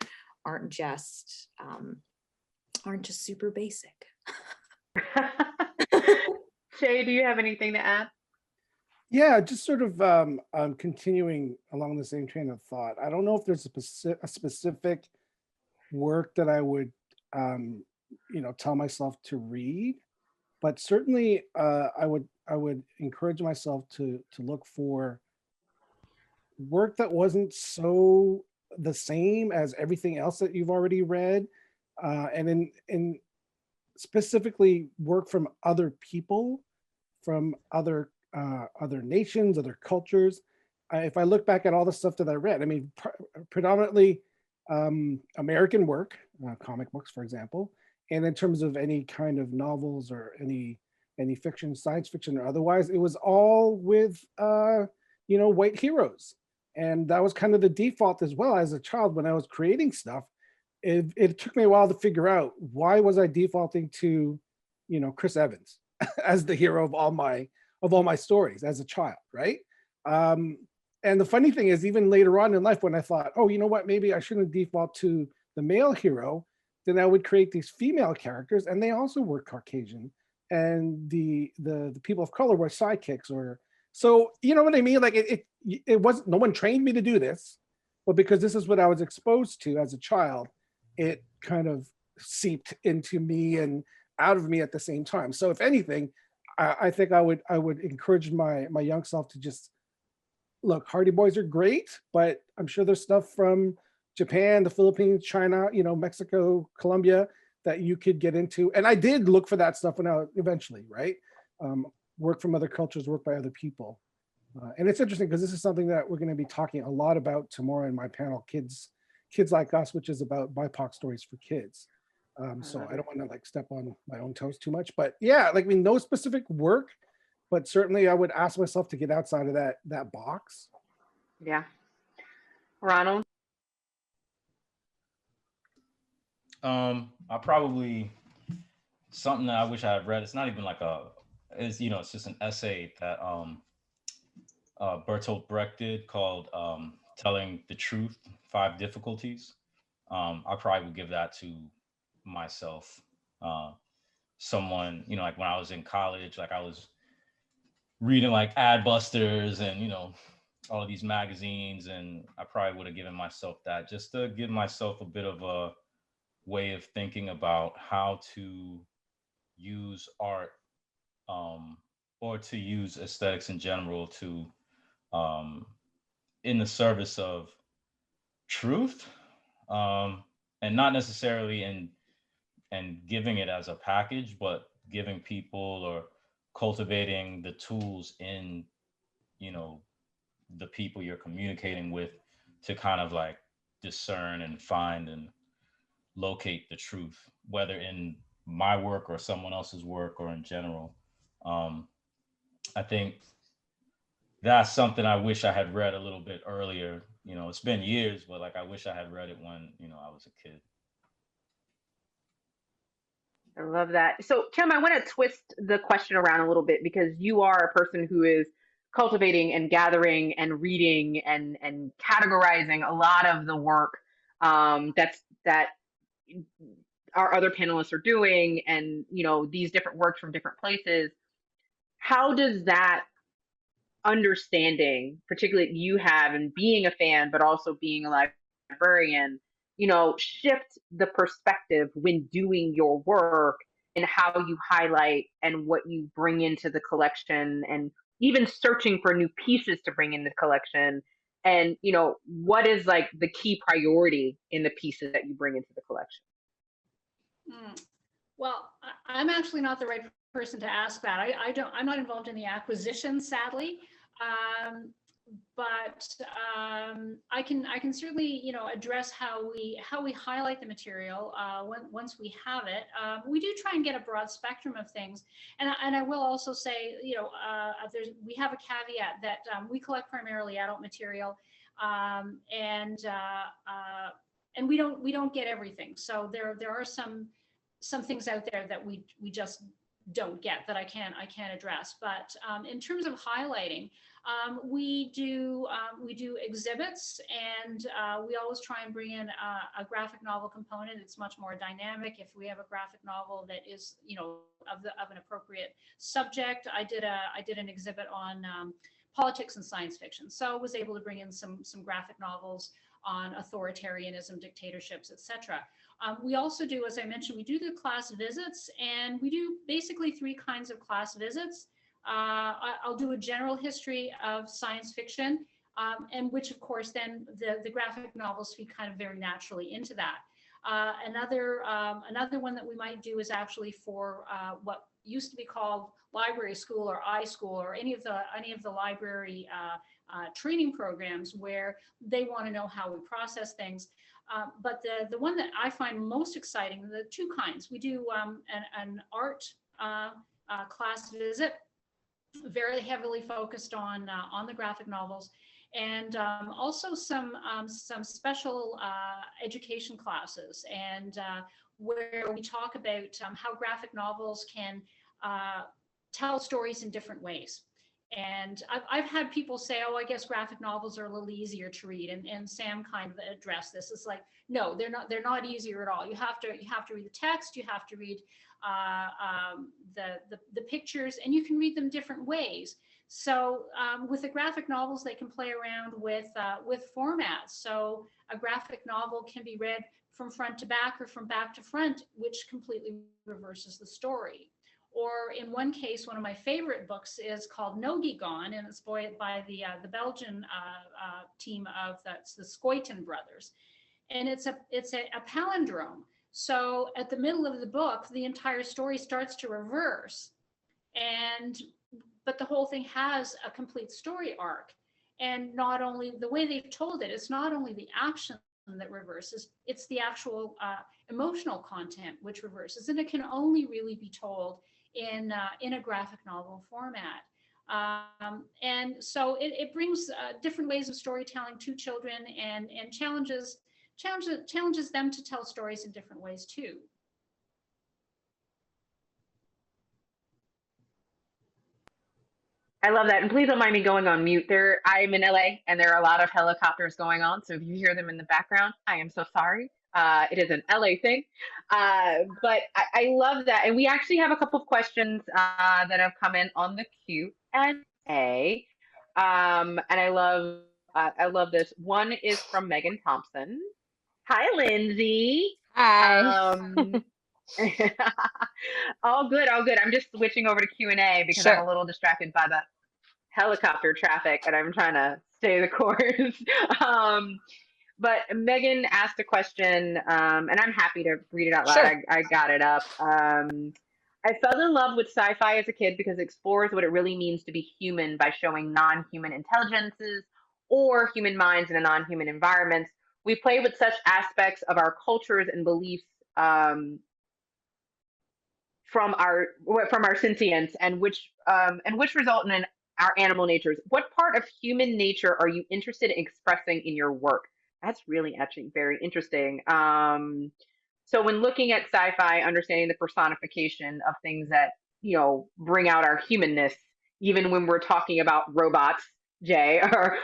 Speaker 3: aren't just super basic.
Speaker 2: Shay, do you have anything to add?
Speaker 5: Yeah, just sort of continuing along the same train of thought. I don't know if there's a specific work that I would, tell myself to read, but certainly I would encourage myself to look for work that wasn't so the same as everything else that you've already read, and in specifically work from other people, from other nations, other cultures. If I look back at all the stuff that I read, I mean, predominantly American work, comic books, for example, and in terms of any kind of novels or any fiction, science fiction or otherwise, it was all with white heroes, and that was kind of the default as well. As a child, when I was creating stuff, it took me a while to figure out, why was I defaulting to, Chris Evans as the hero of all my stories as a child, right? And the funny thing is, even later on in life, when I thought, oh, you know what, maybe I shouldn't default to the male hero, then I would create these female characters, and they also were Caucasian, and the people of color were sidekicks, or so, you know what I mean? Like it wasn't, no one trained me to do this, but because this is what I was exposed to as a child, it kind of seeped into me and out of me at the same time. So if anything, I think I would encourage my young self to just look. Hardy Boys are great, but I'm sure there's stuff from Japan, the Philippines, China, Mexico, Colombia, that you could get into. And I did look for that stuff when I eventually, right? Work from other cultures, work by other people. And it's interesting because this is something that we're going to be talking a lot about tomorrow in my panel, Kids Like Us, which is about BIPOC stories for kids. So I don't want to step on my own toes too much, but yeah, no specific work, but certainly I would ask myself to get outside of that box.
Speaker 2: Yeah. Ronald?
Speaker 6: I probably, something that I wish I had read, it's not even it's just an essay that Bertolt Brecht did called Telling the Truth, 5 Difficulties. I probably would give that to myself. Someone, when I was in college, I was reading Adbusters and, all of these magazines, and I probably would have given myself that, just to give myself a bit of a way of thinking about how to use art, or to use aesthetics in general to in the service of truth, and not necessarily in giving it as a package, but giving people or cultivating the tools in the people you're communicating with to kind of discern and find and locate the truth, whether in my work or someone else's work or in general. I think that's something I wish I had read a little bit earlier. It's been years, but I wish I had read it when, I was a kid.
Speaker 2: I love that. So, Tim, I want to twist the question around a little bit because you are a person who is cultivating and gathering and reading and categorizing a lot of the work that our other panelists are doing, and these different works from different places. How does that understanding, particularly you have, and being a fan, but also being a librarian, shift the perspective when doing your work and how you highlight and what you bring into the collection, and even searching for new pieces to bring in the collection, and what is like the key priority in the pieces that you bring into the collection?
Speaker 4: Well, I'm actually not the right person to ask that. I'm not involved in the acquisition, sadly. But I can certainly address how we highlight the material once we have it. We do try and get a broad spectrum of things, and I will also say we have a caveat that we collect primarily adult material, and we don't get everything. So there are some things out there that we just don't get, that I can't address. But in terms of highlighting, we do exhibits, and we always try and bring in a graphic novel component. It's much more dynamic if we have a graphic novel that is of an appropriate subject. I did an exhibit on politics and science fiction, so I was able to bring in some graphic novels on authoritarianism, dictatorships, etc. We also do, as I mentioned, we do the class visits, and we do basically 3 kinds of class visits. I'll do a general history of science fiction, and which of course then the graphic novels feed kind of very naturally into that. Another one that we might do is actually for what used to be called library school or iSchool, or any of the library training programs, where they want to know how we process things. But the one that I find most exciting, the 2 kinds, we do an art class visit, very heavily focused on the graphic novels, and also some special education classes, and where we talk about how graphic novels can tell stories in different ways. And I've had people say, oh, I guess graphic novels are a little easier to read, and Sam kind of addressed this. It's like, no, they're not easier at all. You have to read the text, you have to read the pictures, and you can read them different ways. So with the graphic novels, they can play around with formats. So a graphic novel can be read from front to back or from back to front, which completely reverses the story. Or in one case, one of my favorite books is called Nogi Gone, and it's by the Belgian team of the Scoyton brothers, and it's a palindrome. So at the middle of the book, the entire story starts to reverse, but the whole thing has a complete story arc. And not only the way they've told it, it's not only the action that reverses, it's the actual emotional content which reverses, and it can only really be told in a graphic novel format. And so it brings different ways of storytelling to children, and challenges them to tell stories in different ways too.
Speaker 2: I love that. And please don't mind me going on mute. I'm in LA, and there are a lot of helicopters going on. So if you hear them in the background, I am so sorry. It is an LA thing. But I love that. And we actually have a couple of questions that have come in on the Q&A. And I love this. One is from Megan Thompson. Hi, Lindsay.
Speaker 1: Hi.
Speaker 2: All good. I'm just switching over to Q&A because
Speaker 1: Sure.
Speaker 2: I'm a little distracted by the helicopter traffic, and I'm trying to stay the course. But Megan asked a question, and I'm happy to read it out loud.
Speaker 1: Sure.
Speaker 2: I got it up. I fell in love with sci-fi as a kid because it explores what it really means to be human by showing non-human intelligences or human minds in a non-human environment. We play with such aspects of our cultures and beliefs from our sentience, and which result in our animal natures. What part of human nature are you interested in expressing in your work? That's really actually very interesting. So when looking at sci-fi, understanding the personification of things that, bring out our humanness, even when we're talking about robots, Jay, or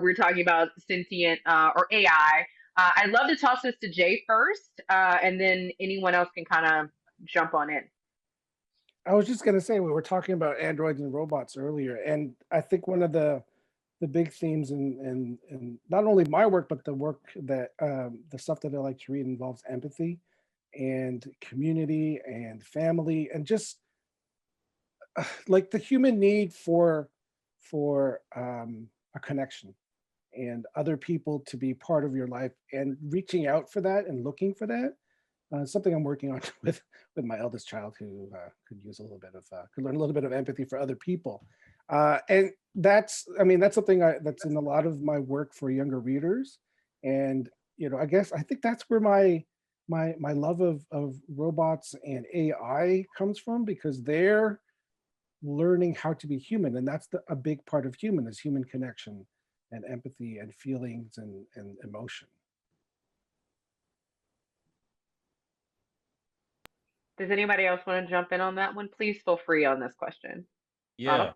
Speaker 2: we're talking about sentient or AI. I'd love to toss this to Jay first, and then anyone else can kind of jump on in.
Speaker 5: I was just going to say, we were talking about androids and robots earlier, and I think one of the big themes in not only my work, but the work that the stuff that I like to read involves empathy and community and family, and just like the human need for a connection and other people to be part of your life, and reaching out for that and looking for that. Something I'm working on with my eldest child, who could use a little bit of could learn a little bit of empathy for other people, and that's something that's in a lot of my work for younger readers. And I think that's where my love of robots and AI comes from, because they're learning how to be human, and that's a big part of human connection and empathy and feelings and emotion.
Speaker 2: Does anybody else want to jump in on that one? Please feel free on this question.
Speaker 6: Yeah.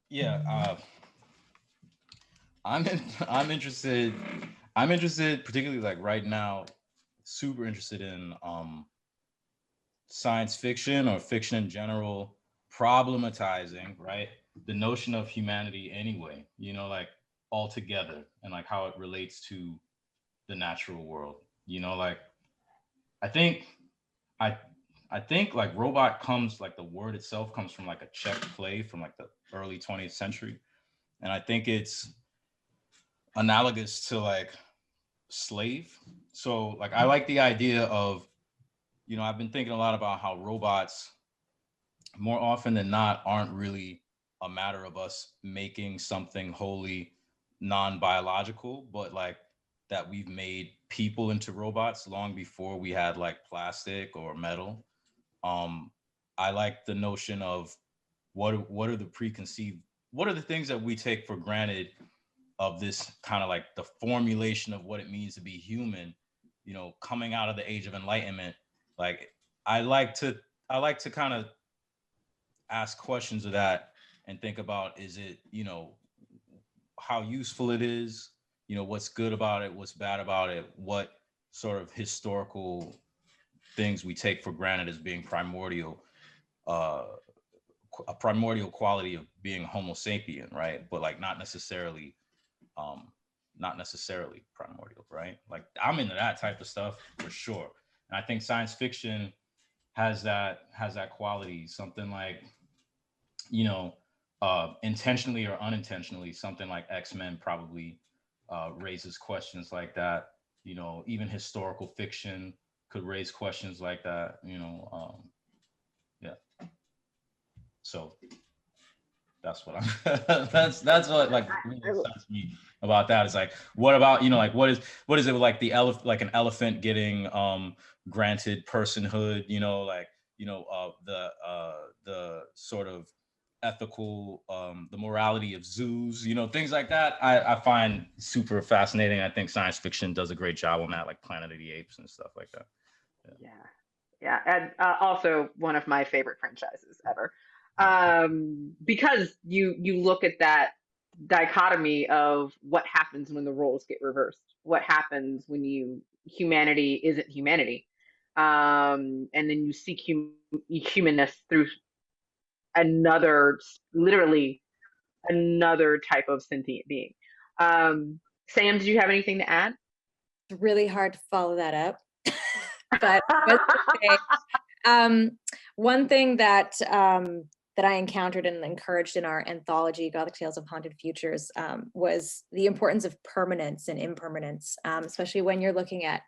Speaker 6: Yeah. I'm interested. I'm interested, particularly like right now, super interested in science fiction or fiction in general, problematizing, right, the notion of humanity anyway, like altogether, and like how it relates to the natural world. Like I think I think like robot comes, like the word itself comes from like a Czech play from like the early 20th century. And I think it's analogous to like slave. So like I like the idea of, I've been thinking a lot about how robots more often than not aren't really a matter of us making something wholly non-biological, but like that we've made people into robots long before we had like plastic or metal. I like the notion of what are the things that we take for granted of this kind of like the formulation of what it means to be human, coming out of the age of enlightenment. Like I like to kind of ask questions of that and think about, is it, how useful it is, what's good about it, what's bad about it, what sort of historical things we take for granted as being primordial, a primordial quality of being Homo sapien, right? But like not necessarily primordial, right? Like I'm into that type of stuff for sure. And I think science fiction has that quality, something like, intentionally or unintentionally, something like X-Men probably raises questions like that. Even historical fiction could raise questions like that, yeah. So that's what I'm that's what like really excites me about that. It's like, what about, like what is it with like like an elephant getting granted personhood, the sort of ethical, the morality of zoos, things like that. I find super fascinating. I think science fiction does a great job on that, like Planet of the Apes and stuff like that.
Speaker 2: Yeah, and also one of my favorite franchises ever, because you look at that dichotomy of what happens when the roles get reversed, what happens when humanity isn't humanity, and then you seek humanness through literally another type of sentient being. Sam, did you have anything to add?
Speaker 3: It's really hard to follow that up. But one thing that I encountered and encouraged in our anthology, Gothic Tales of Haunted Futures, was the importance of permanence and impermanence, especially when you're looking at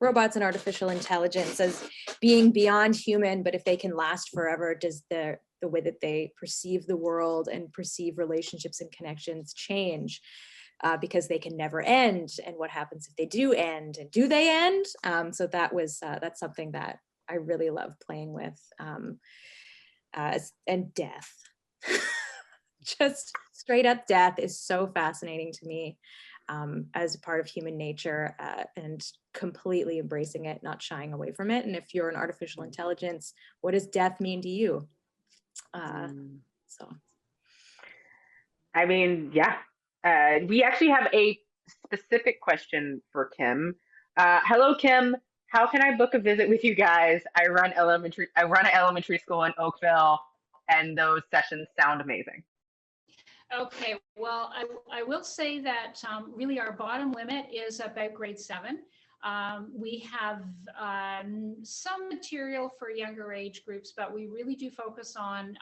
Speaker 3: robots and artificial intelligence as being beyond human, but if they can last forever, does the way that they perceive the world and perceive relationships and connections change? Because they can never end, and what happens if they do end, and do they end? So that's something that I really love playing with, and death. Just straight up death is so fascinating to me. as a part of human nature, and completely embracing it, not shying away from it. And if you're an artificial intelligence, what does death mean to you? So.
Speaker 2: I mean, yeah. We actually have a specific question for Kim. Hello, Kim. How can I book a visit with you guys? I run an elementary school in Oakville, and those sessions sound amazing.
Speaker 4: Okay, well, I will say that really our bottom limit is about grade 7. We have some material for younger age groups, but we really do focus on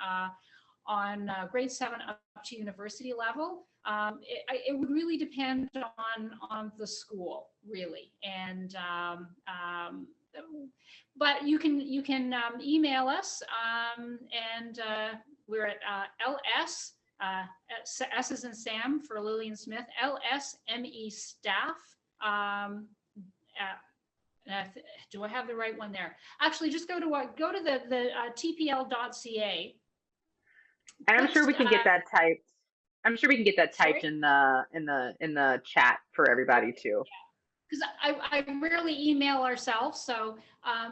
Speaker 4: grade 7 up to university level. It would really depend on the school, really, and but you can email us, and we're at LS. S is in Sam for Lillian Smith, LSME staff. Do I have the right one there? Actually, just go to the tpl.ca.
Speaker 2: And I'm sure we can get that typed. I'm sure we can get that typed in the chat for everybody too.
Speaker 4: Because I rarely email ourselves, so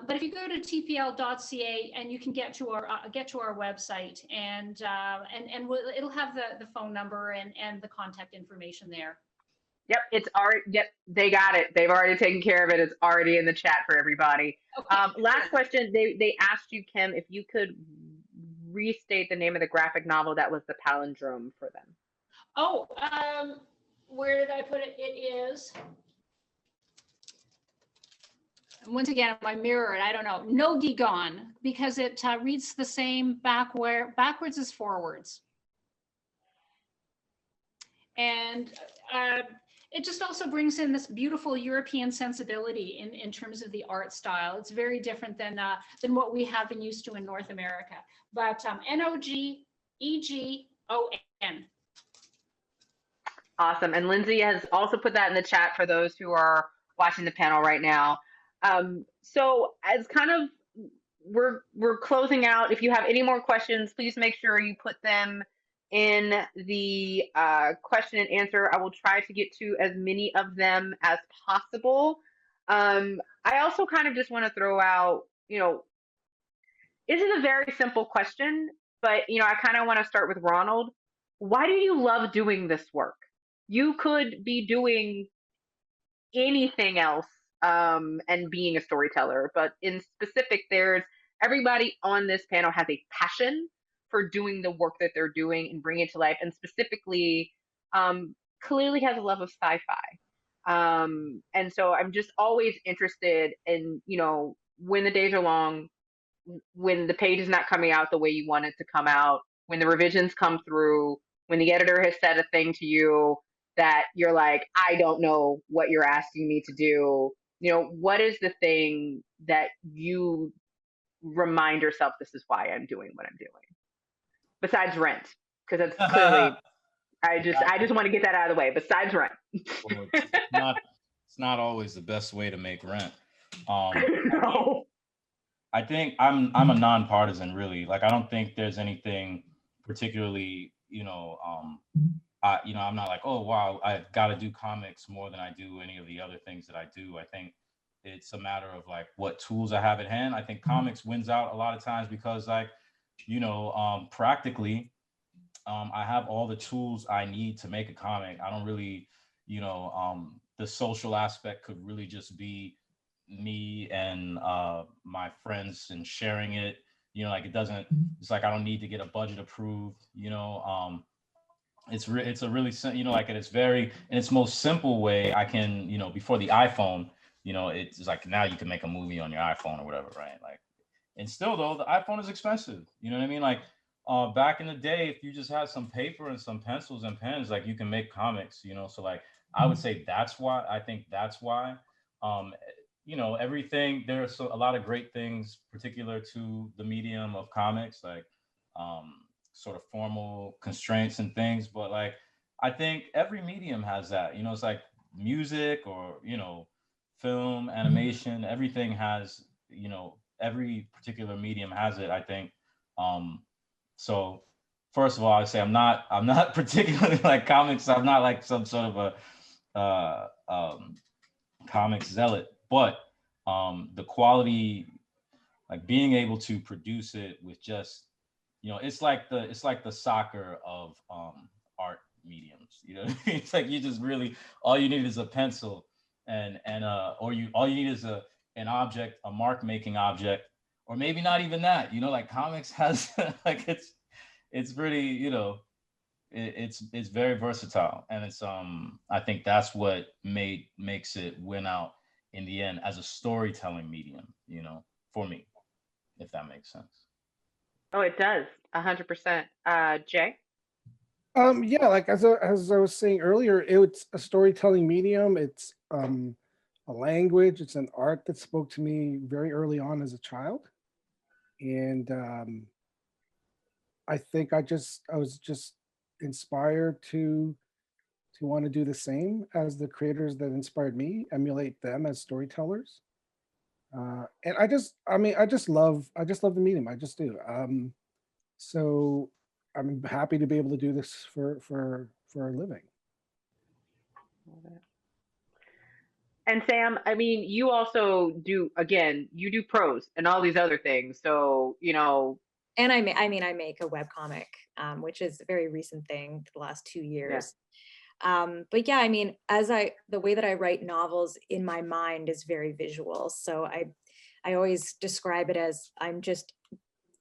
Speaker 4: but if you go to tpl.ca and you can get to our website, and it'll have the phone number and the contact information there.
Speaker 2: Yep, it's already. Yep, they got it. They've already taken care of it. It's already in the chat for everybody.
Speaker 4: Okay.
Speaker 2: Last question. They asked you, Kim, if you could restate the name of the graphic novel that was the palindrome for them.
Speaker 4: Oh, where did I put it? It is. Once again, my mirror, and I don't know, no Gone, because it reads the same backwards as forwards. And it just also brings in this beautiful European sensibility in terms of the art style. It's very different than what we have been used to in North America. But Nogegon.
Speaker 2: Awesome. And Lindsay has also put that in the chat for those who are watching the panel right now. So as kind of we're closing out, if you have any more questions, please make sure you put them in the question and answer. I will try to get to as many of them as possible. I also kind of just want to throw out, this is a very simple question, but, I kind of want to start with Ronald. Why do you love doing this work? You could be doing anything else and being a storyteller, but in specific, everybody on this panel has a passion for doing the work that they're doing and bringing it to life, and specifically clearly has a love of sci-fi. And so I'm just always interested in, when the days are long, when the page is not coming out the way you want it to come out, when the revisions come through, when the editor has said a thing to you that you're like, I don't know what you're asking me to do. What is the thing that you remind yourself, this is why I'm doing what I'm doing? Besides rent, because that's clearly, I just want to get that out of the way. Besides rent.
Speaker 6: Well, it's not always the best way to make rent.
Speaker 2: No.
Speaker 6: I think I'm a nonpartisan, really. Like, I don't think there's anything particularly, I'm not like, oh, wow, I've got to do comics more than I do any of the other things that I do. I think it's a matter of like what tools I have at hand. I think comics wins out a lot of times because practically, I have all the tools I need to make a comic. I don't really, the social aspect could really just be me and my friends and sharing it. It's like I don't need to get a budget approved. It's a really, in its most simple way, I can, before the iPhone, it's like now you can make a movie on your iPhone or whatever, right? Like, and still though, the iPhone is expensive. You know what I mean? Like, back in the day, if you just had some paper and some pencils and pens, like you can make comics, so like, I would say that's why, everything, there's a lot of great things particular to the medium of comics, like, sort of formal constraints and things, but like, I think every medium has that, it's like music or, film, animation, everything has, every particular medium has it, I think. So first of all, I say I'm not particularly like comics. I'm not like some sort of comics zealot, but the quality, like being able to produce it with just, it's like the soccer of art mediums. It's like you just really, all you need is a pencil and all you need is an object, a mark making object, or maybe not even that. Like comics has like it's pretty, it's very versatile, and it's I think that's what makes it win out in the end as a storytelling medium, for me, if that makes sense.
Speaker 2: Oh, it does. 100%. Jay?
Speaker 5: Yeah, like as I was saying earlier, it's a storytelling medium. It's a language. It's an art that spoke to me very early on as a child, and I think I was just inspired to want to do the same as the creators that inspired me, emulate them as storytellers. And I just love the medium. I just do. So I'm happy to be able to do this for a living.
Speaker 2: And Sam, I mean, you also do, again, you do prose and all these other things. So,
Speaker 3: And I make a webcomic, which is a very recent thing, the last 2 years. But yeah, I mean, the way that I write novels in my mind is very visual. So I always describe it as I'm just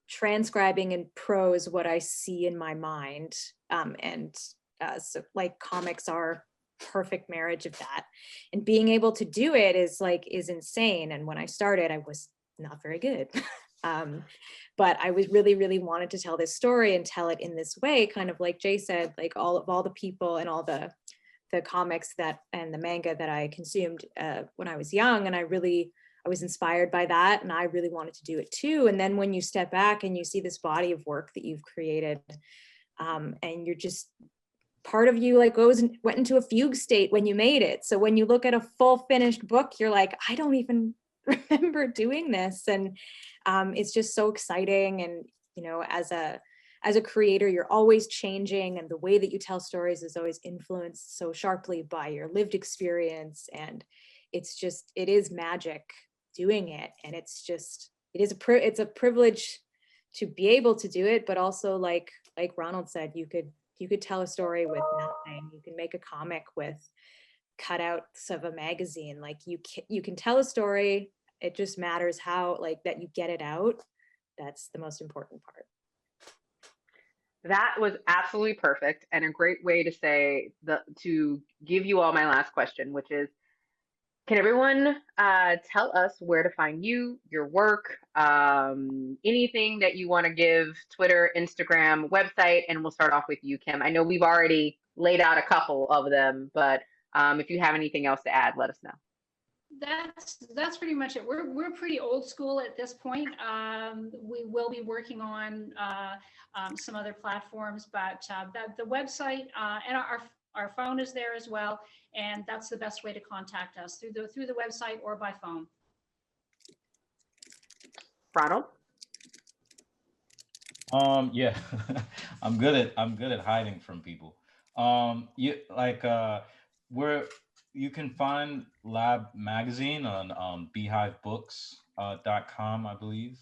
Speaker 3: transcribing in prose what I see in my mind. So like comics are perfect marriage of that. And being able to do it is insane. And when I started, I was not very good. But I was really, really wanted to tell this story and tell it in this way, kind of like Jay said, like all the people and all the comics and the manga that I consumed when I was young. And I was inspired by that, and I really wanted to do it too. And then when you step back and you see this body of work that you've created, and you're just, part of you like went into a fugue state when you made it. So when you look at a full finished book, you're like, I don't even remember doing this. And it's just so exciting. And as a creator, you're always changing, and the way that you tell stories is always influenced so sharply by your lived experience. And it is magic doing it. And it's a privilege to be able to do it, but also like Ronald said, you could tell a story with nothing. You can make a comic with cutouts of a magazine. Like you can tell a story. It just matters how, like, that you get it out. That's the most important part.
Speaker 2: That was absolutely perfect, and a great way to give you all my last question, which is, can everyone tell us where to find you, your work, anything that you want to give, Twitter, Instagram, website, and we'll start off with you, Kim. I know we've already laid out a couple of them, but if you have anything else to add, let us know.
Speaker 4: That's pretty much it. We're pretty old school at this point. We will be working on some other platforms, but the website and our phone is there as well, and that's the best way to contact us, through the website or by phone.
Speaker 2: Ronald?
Speaker 6: Yeah, I'm good at hiding from people. You can find Lab Magazine on beehivebooks.com, I believe.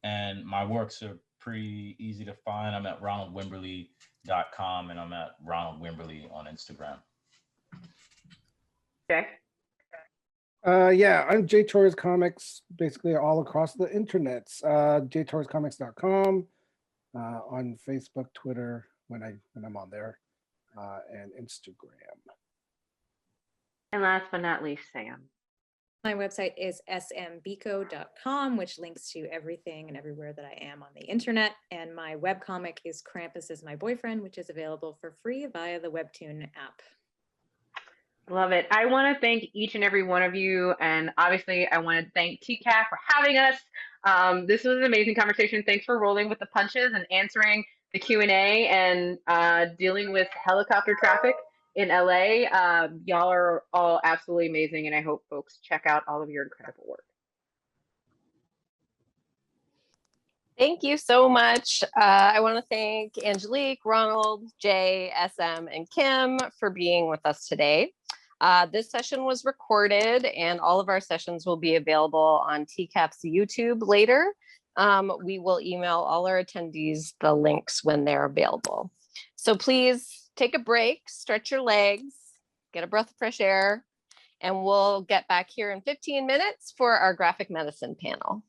Speaker 6: And my works are pretty easy to find. I'm at ronaldwimberly.com, and I'm at Ronald Wimberly on Instagram.
Speaker 2: Okay.
Speaker 5: Yeah, I'm J Torres Comics, basically all across the internets. jtorrescomics.com, on Facebook, Twitter, when I'm on there, and Instagram.
Speaker 2: And last but not least, Sam.
Speaker 3: My website is smbeiko.com, which links to everything and everywhere that I am on the internet. And my webcomic is Krampus is My Boyfriend, which is available for free via the Webtoon app.
Speaker 2: Love it. I want to thank each and every one of you. And obviously, I want to thank TCAF for having us. This was an amazing conversation. Thanks for rolling with the punches and answering the Q&A and dealing with helicopter traffic in LA. Y'all are all absolutely amazing, and I hope folks check out all of your incredible work.
Speaker 1: Thank you so much. I want to thank Angelique, Ronald, Jay, SM, and Kim for being with us today. This session was recorded and all of our sessions will be available on TCAF's YouTube later. We will email all our attendees the links when they're available. So please take a break, stretch your legs, get a breath of fresh air, and we'll get back here in 15 minutes for our graphic medicine panel.